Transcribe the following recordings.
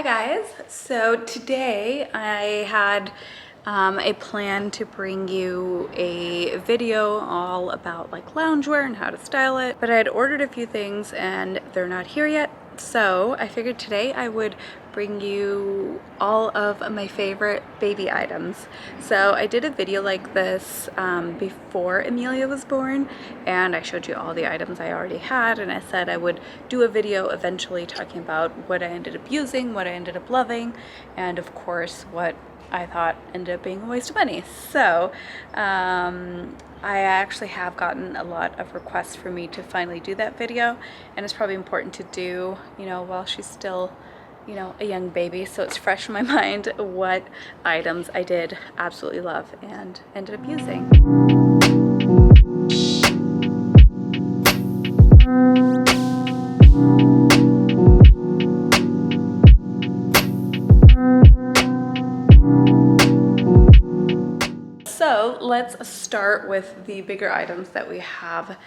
guys, so today I had a plan to bring you a video all about like loungewear and how to style it, but I had ordered a few things and they're not here yet, so I figured today I would bring you all of my favorite baby items. So I did a video like this before Amelia was born, and I showed you all the items I already had, and I said I would do a video eventually talking about what I ended up using, what I ended up loving, and of course what I thought ended up being a waste of money. So I actually have gotten a lot of requests for me to finally do that video, and it's probably important to do, you know, while she's still, you know, a young baby, so it's fresh in my mind what items I did absolutely love and ended up using. So let's start with the bigger items that we have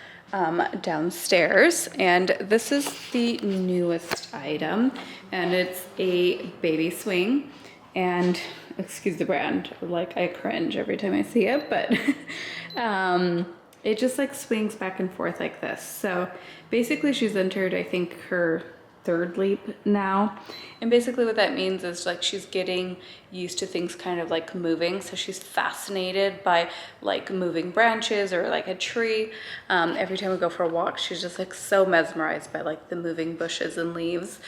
downstairs, and this is the newest item, and it's a baby swing. And excuse the brand, like I cringe every time I see it, but it just like swings back and forth like this. So basically she's entered, I think, her third leap now, and basically what that means is like she's getting used to things kind of like moving, so she's fascinated by like moving branches or like a tree. Every time we go for a walk, she's just like so mesmerized by like the moving bushes and leaves.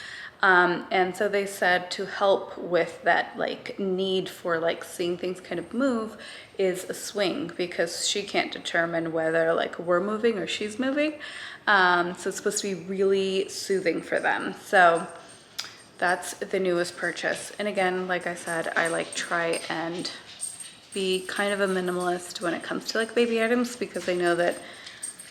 And so they said to help with that like need for like seeing things kind of move is a swing, because she can't determine whether like we're moving or she's moving. So it's supposed to be really soothing for them. So that's the newest purchase. And again, like I said, I like try and be kind of a minimalist when it comes to like baby items, because I know that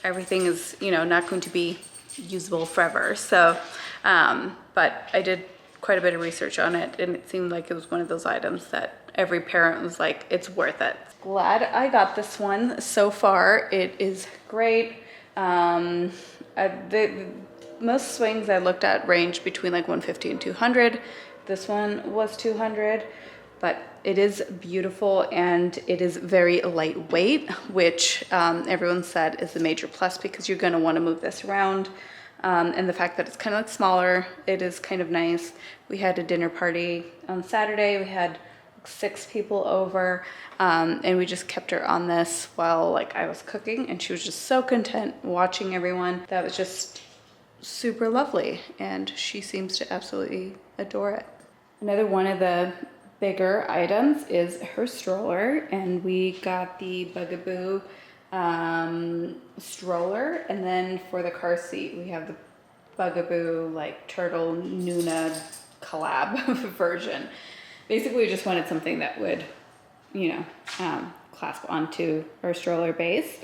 everything is, you know, not going to be usable forever. So, but I did quite a bit of research on it, and it seemed like it was one of those items that every parent was like, it's worth it. Glad I got this one so far. It is great. Most swings I looked at range between like 150 and 200. This one was 200, but it is beautiful and it is very lightweight, which everyone said is a major plus, because you're going to want to move this around. And the fact that it's kind of like smaller, it is kind of nice. We had a dinner party on Saturday. We had 6 people over, and we just kept her on this while like I was cooking, and she was just so content watching everyone. That was just super lovely, and she seems to absolutely adore it. Another one of the bigger items is her stroller, and we got the Bugaboo stroller, and then for the car seat we have the Bugaboo like Turtle Nuna collab version. Basically we just wanted something that would, you know, clasp onto our stroller base,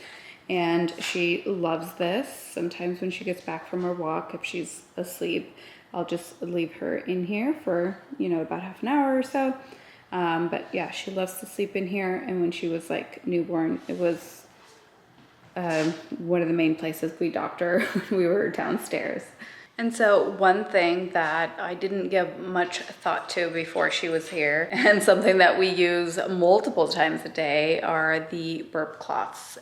and she loves this. Sometimes when she gets back from her walk, if she's asleep, I'll just leave her in here for, you know, about half an hour or so. But yeah, she loves to sleep in here, and when she was like newborn, it was one of the main places we docked her when we were downstairs. And so one thing that I didn't give much thought to before she was here, and something that we use multiple times a day, are the burp cloths.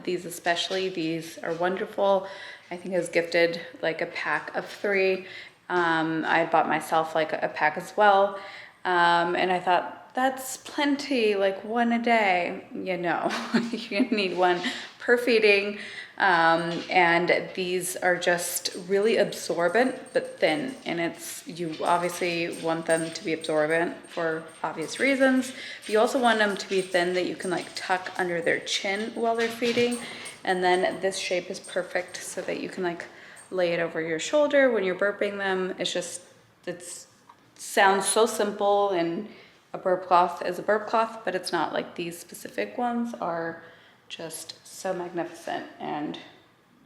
These especially, these are wonderful. I think I was gifted like a pack of 3. I had bought myself like a pack as well. And I thought, that's plenty, like 1 a day. You know, you're gonna need 1 per feeding. And these are just really absorbent but thin, and you obviously want them to be absorbent for obvious reasons. You also want them to be thin that you can like tuck under their chin while they're feeding, and then this shape is perfect so that you can like lay it over your shoulder when you're burping them. It sounds so simple, and a burp cloth is a burp cloth, but it's not. Like these specific ones are just so magnificent, and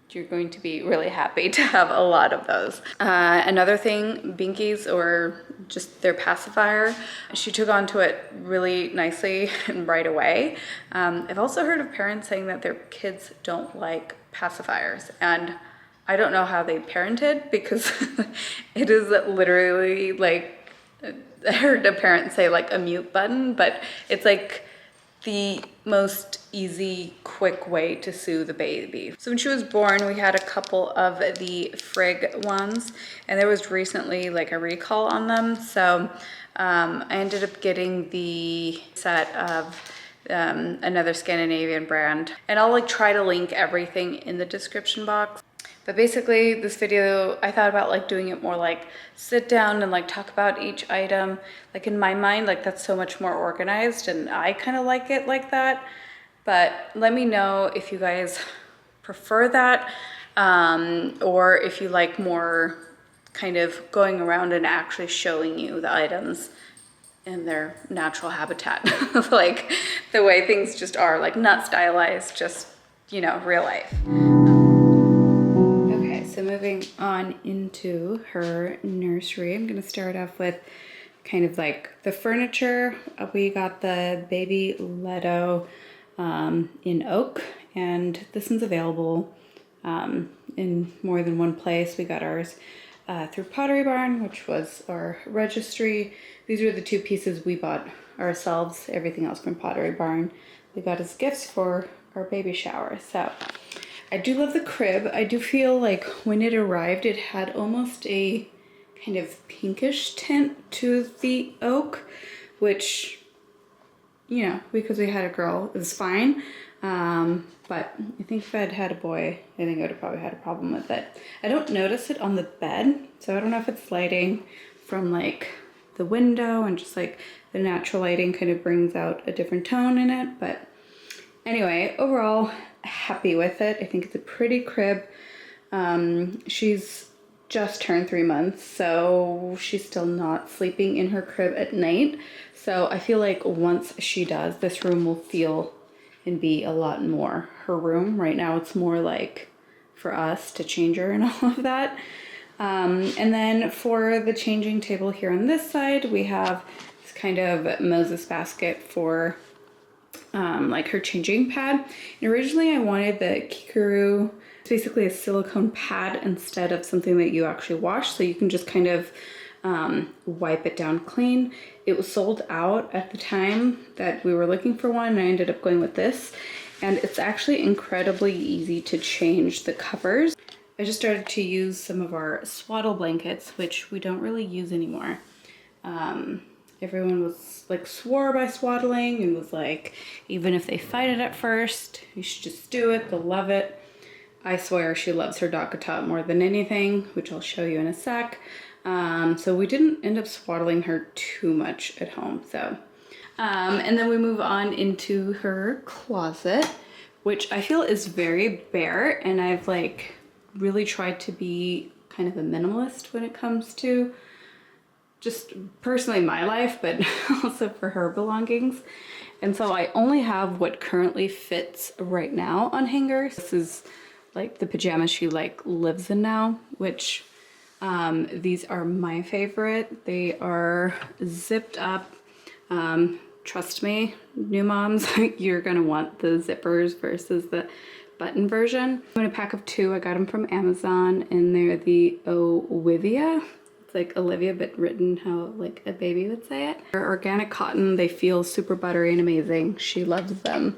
you're going to be really happy to have a lot of those. Another thing, Binkies, or just their pacifier, she took onto it really nicely and right away. I've also heard of parents saying that their kids don't like pacifiers, and I don't know how they parented, because it is literally like I heard a parent say like a mute button, but it's like the most easy, quick way to soothe the baby. So when she was born, we had a couple of the Frig ones, and there was recently like a recall on them. So I ended up getting the set of another Scandinavian brand, and I'll like try to link everything in the description box. But basically this video, I thought about like doing it more like sit down and like talk about each item. Like in my mind, like that's so much more organized, and I kind of like it like that. But let me know if you guys prefer that, or if you like more kind of going around and actually showing you the items in their natural habitat, like the way things just are, like not stylized, just, you know, real life. Okay, so moving on into her nursery, I'm gonna start off with kind of like the furniture. We got the baby Leto in oak, and this one's available in more than one place. We got ours through Pottery Barn, which was our registry. These are the two pieces we bought ourselves, everything else from Pottery Barn. We got as gifts for our baby shower. So I do love the crib. I do feel like when it arrived, it had almost a kind of pinkish tint to the oak, which, you know, because we had a girl, it was fine. But I think if I'd had a boy, I think I would have probably had a problem with it. I don't notice it on the bed, so I don't know if it's lighting from like the window, and just like the natural lighting kind of brings out a different tone in it. But anyway, overall, happy with it. I think it's a pretty crib. She's just turned 3 months, so she's still not sleeping in her crib at night. So I feel like once she does, this room will feel and be a lot more her room. Right now it's more like for us to change her and all of that. And then for the changing table here on this side, we have this kind of Moses basket for like her changing pad. And originally I wanted the Kikuru. It's basically a silicone pad instead of something that you actually wash, so you can just kind of wipe it down clean. It was sold out at the time that we were looking for one, and I ended up going with this. And it's actually incredibly easy to change the covers. I just started to use some of our swaddle blankets, which we don't really use anymore. Everyone was like swore by swaddling and was like, even if they fight it at first, you should just do it, they'll love it. I swear she loves her Dakota more than anything, which I'll show you in a sec. So we didn't end up swaddling her too much at home. So, and then we move on into her closet, which I feel is very bare, and I've like really tried to be kind of a minimalist when it comes to just personally my life, but also for her belongings. And so I only have what currently fits right now on hangers. This is like the pajamas she like lives in now, which these are my favorite. They are zipped up. Trust me, new moms, you're gonna want the zippers versus the button version. I'm in a pack of 2. I got them from Amazon, and they're the Olivia. It's like Olivia, but written how like a baby would say it. They're organic cotton. They feel super buttery and amazing. She loves them.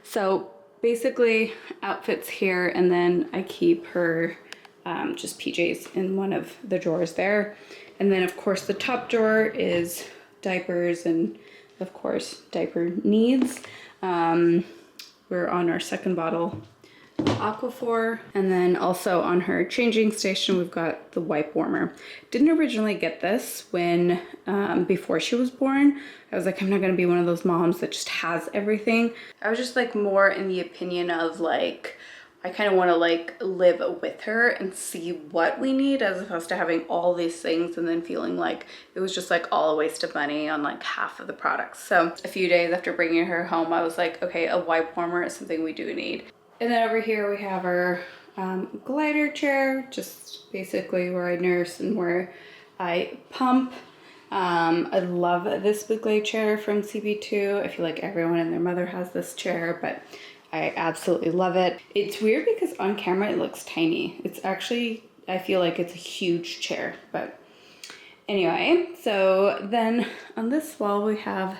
So basically outfits here, and then I keep her just PJs in one of the drawers there. And then of course the top drawer is diapers and of course diaper needs. We're on our second bottle of Aquaphor, and then also on her changing station we've got the wipe warmer. Didn't originally get this when before she was born. I was like, I'm not gonna be one of those moms that just has everything. I was just like more in the opinion of like, I kind of want to like live with her and see what we need, as opposed to having all these things and then feeling like it was just like all a waste of money on like half of the products. So a few days after bringing her home, I was like, okay, a wipe warmer is something we do need. And then over here we have our glider chair, just basically where I nurse and where I pump. I love this Boucle chair from CB2. I feel like everyone and their mother has this chair, but I absolutely love it. It's weird because on camera it looks tiny. It's actually, I feel like it's a huge chair, but Anyway, so then on this wall we have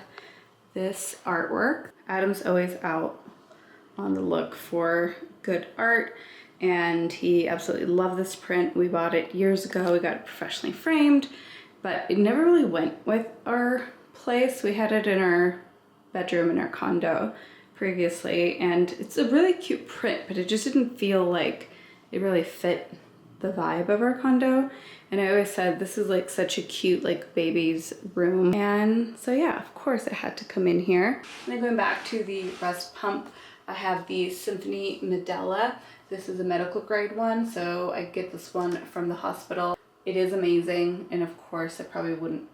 this artwork. Adam's always out on the look for good art, and he absolutely loved this print. We bought it years ago. We got it professionally framed, but it never really went with our place. We had it in our bedroom in our condo previously, and it's a really cute print, but it just didn't feel like it really fit the vibe of our condo. And I always said this is like such a cute like baby's room, and so yeah, of course it had to come in here. And then going back to the breast pump, I have the Symphony Medela. This is a medical grade one, so I get this one from the hospital. It is amazing, and of course I probably wouldn't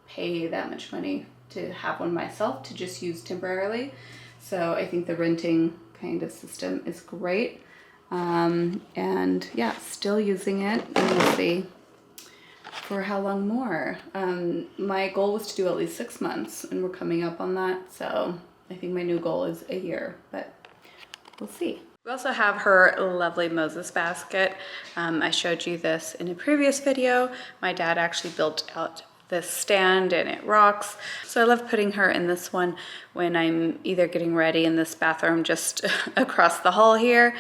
pay that much money to have one myself to just use temporarily. So I think the renting kind of system is great. And yeah, still using it. We'll see for how long more. My goal was to do at least 6 months, and we're coming up on that. So I think my new goal is a year, but we'll see. We also have her lovely Moses basket. I showed you this in a previous video. My dad actually built out this stand and it rocks. So I love putting her in this one when I'm either getting ready in this bathroom just across the hall here.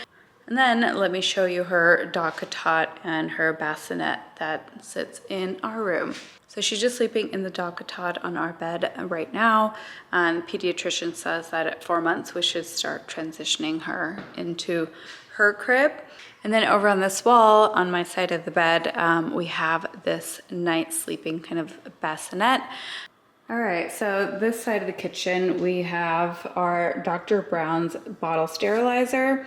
And then let me show you her DockATot and her bassinet that sits in our room. So she's just sleeping in the DockATot on our bed right now. The pediatrician says that at 4 months we should start transitioning her into her crib. And then over on this wall on my side of the bed, we have this night sleeping kind of bassinet. All right, so this side of the kitchen, we have our Dr. Brown's bottle sterilizer.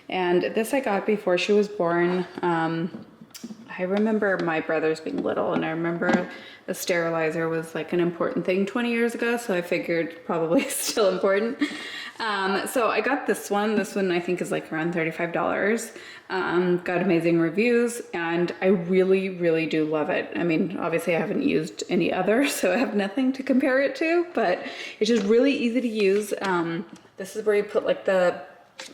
And this I got before she was born. I remember my brothers being little, and I remember a sterilizer was like an important thing 20 years ago, so I figured probably still important. So I got this one. This one I think is like around $35. Got amazing reviews, and I really, really do love it. I mean, obviously I haven't used any other, so I have nothing to compare it to, but it's just really easy to use. This is where you put like the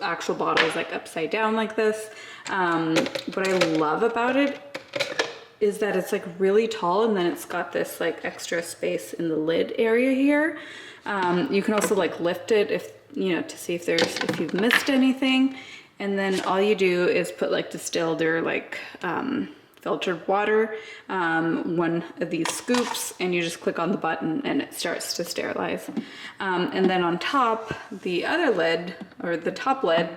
actual bottle is like upside down like this. What I love about it is that it's like really tall, and then it's got this like extra space in the lid area here. You can also like lift it if you know, to see if you've missed anything, and then all you do is put like distilled or like filtered water, one of these scoops, and you just click on the button and it starts to sterilize. And then on top, the other lid, or the top lid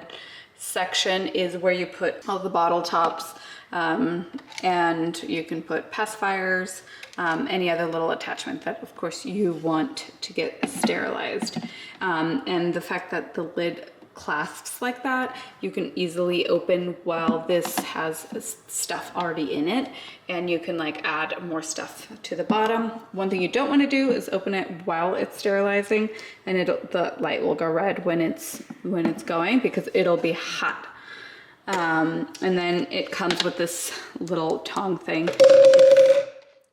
section, is where you put all the bottle tops, and you can put pacifiers, any other little attachment that of course you want to get sterilized. And the fact that the lid clasps like that, you can easily open while this has stuff already in it, and you can like add more stuff to the bottom. One thing you don't want to do is open it while it's sterilizing, and the light will go red when it's going, because it'll be hot. And then it comes with this little tong thing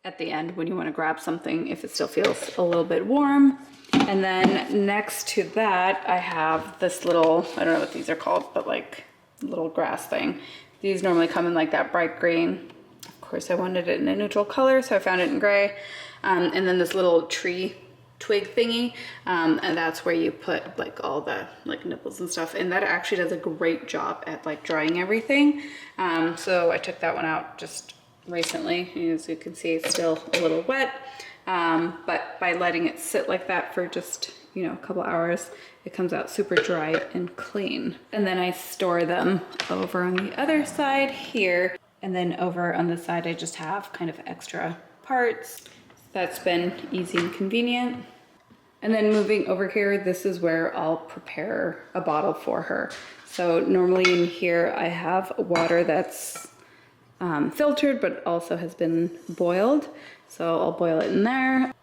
at the end when you want to grab something if it still feels a little bit warm. And then next to that, I have this little, I don't know what these are called, but like little grass thing. These normally come in like that bright green. Of course I wanted it in a neutral color, so I found it in gray. And then this little tree twig thingy, and that's where you put like all the like nipples and stuff, and that actually does a great job at like drying everything. So I took that one out just recently. As you can see, it's still a little wet. But by letting it sit like that for just, you know, a couple hours, it comes out super dry and clean. And then I store them over on the other side here. And then over on the side, I just have kind of extra parts. That's been easy and convenient. And then moving over here, this is where I'll prepare a bottle for her. So normally in here, I have water that's filtered, but also has been boiled. So I'll boil it in there.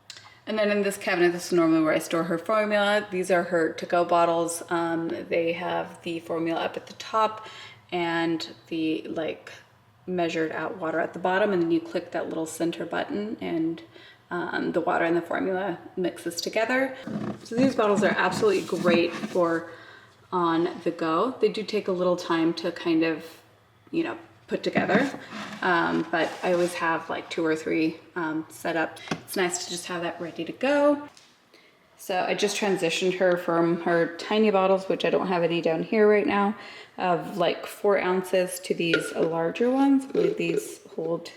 And then in this cabinet, this is normally where I store her formula. These are her to-go bottles. They have the formula up at the top and the like measured out water at the bottom. And then you click that little center button, and the water and the formula mixes together. So these bottles are absolutely great for on the go. They do take a little time to kind of, you know, put together. But I always have like 2 or 3 set up. It's nice to just have that ready to go. So I just transitioned her from her tiny bottles, which I don't have any down here right now, of like 4 ounces to these larger ones. I believe these hold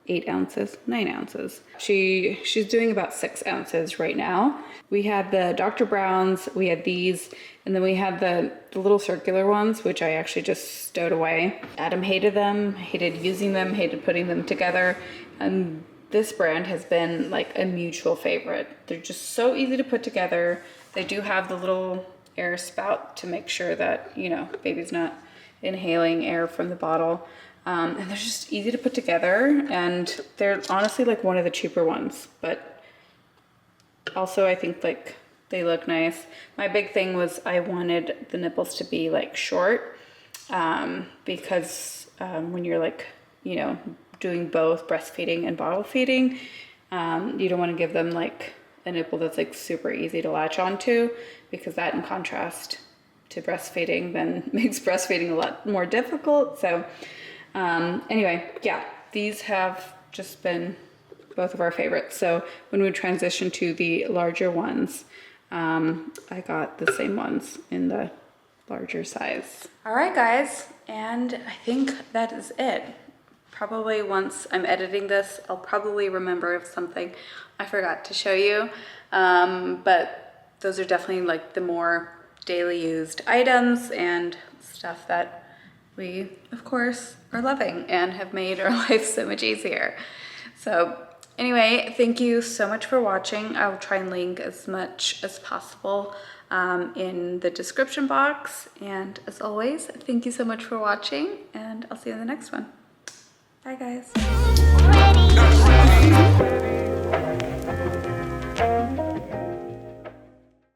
8 ounces, 9 ounces. She's doing about 6 ounces right now. We had the Dr. Brown's, we had these, and then we had the little circular ones, which I actually just stowed away. Adam hated them, hated using them, hated putting them together. And this brand has been like a mutual favorite. They're just so easy to put together. They do have the little air spout to make sure that, you know, baby's not inhaling air from the bottle. And they're just easy to put together, and they're honestly like one of the cheaper ones, but also I think like they look nice. My big thing was I wanted the nipples to be like short, because when you're like, you know, doing both breastfeeding and bottle feeding, you don't want to give them like a nipple that's like super easy to latch onto, because that in contrast to breastfeeding then makes breastfeeding a lot more difficult. So anyway, yeah, these have just been both of our favorites. So when we transitioned to the larger ones, I got the same ones in the larger size. All right, guys, and I think that is it. Probably once I'm editing this, I'll probably remember of something I forgot to show you. But those are definitely like the more daily used items and stuff that we, of course, are loving and have made our life so much easier. So anyway, thank you so much for watching. I'll try and link as much as possible in the description box. And as always, thank you so much for watching, and I'll see you in the next one. Bye, guys.